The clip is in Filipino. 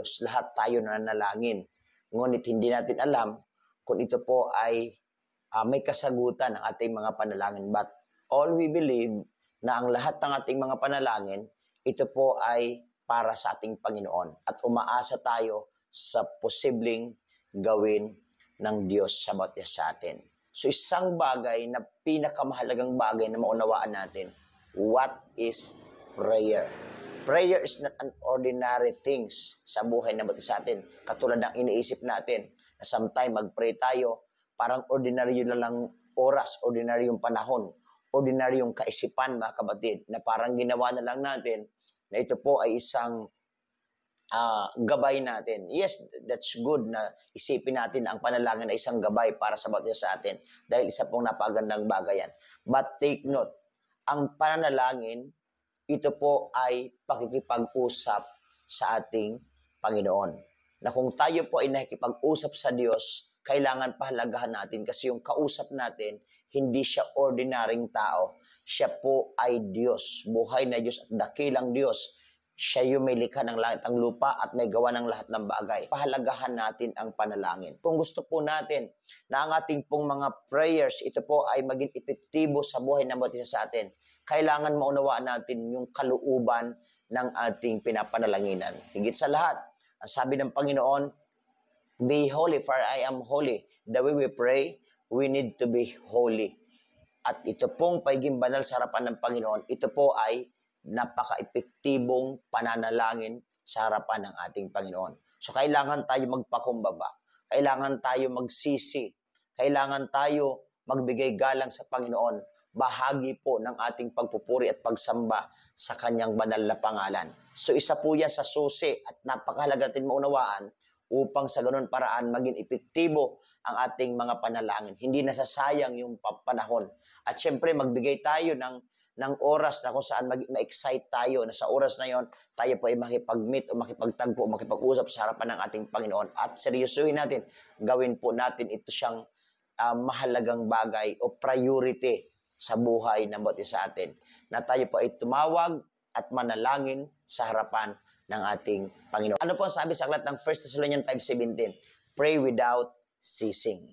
Diyos. Lahat tayo nananalangin. Ngunit hindi natin alam kung ito po ay may kasagutan ng ating mga panalangin. But all we believe na ang lahat ng ating mga panalangin, ito po ay para sa ating Panginoon. At umaasa tayo sa posibleng gawin ng Diyos sa bawat isa sa atin. So isang bagay na pinakamahalagang bagay na maunawaan natin, what is prayer? Prayer is not an ordinary things sa buhay ng bawat isa sa atin. Katulad ng iniisip natin na sometime mag-pray tayo, parang ordinary yun lang oras, ordinary yung panahon, ordinary yung kaisipan, mga kapatid, na parang ginawa na lang natin na ito po ay isang gabay natin. Yes, that's good na isipin natin ang panalangin na isang gabay para sa bawat isa sa atin dahil isa pong napagandang bagay yan. But take note, ang pananalangin, ito po ay pakikipag-usap sa ating Panginoon. Na kung tayo po ay nakikipag-usap sa Diyos, kailangan pahalagahan natin kasi yung kausap natin, hindi siya ordinaryong tao. Siya po ay Diyos, buhay na Diyos at dakilang Diyos. Siya yung may likha ng langit ang lupa at may gawa ng lahat ng bagay. Pahalagahan natin ang panalangin. Kung gusto po natin na ang ating pong mga prayers, ito po ay maging epektibo sa buhay ng bawat isa sa atin, kailangan maunawaan natin yung kalooban ng ating pinapanalanginan. Higit sa lahat, ang sabi ng Panginoon, be holy for I am holy. The way we pray, we need to be holy. At ito pong pagiging banal sa harapan ng Panginoon, ito po ay napaka-epektibong pananalangin sa harapan ng ating Panginoon. So kailangan tayo magpakumbaba, kailangan tayo magsisi, kailangan tayo magbigay galang sa Panginoon, bahagi po ng ating pagpupuri at pagsamba sa kanyang banal na pangalan. So isa po yan sa susi at napakahalaga natin maunawaan upang sa ganun paraan maging epektibo ang ating mga panalangin. Hindi nasasayang yung panahon. At syempre magbigay tayo ng oras na kung saan ma-excite tayo na sa oras na yon tayo po ay makipag-meet o makipagtagpo o makipag-usap sa harapan ng ating Panginoon. At seryosuhin natin, gawin po natin ito siyang mahalagang bagay o priority sa buhay ng bawat isa atin. Na tayo po ay tumawag at manalangin sa harapan ng ating Panginoon. Ano po ang sabi sa aklat ng 1 Thessalonians 5:17? Pray without ceasing.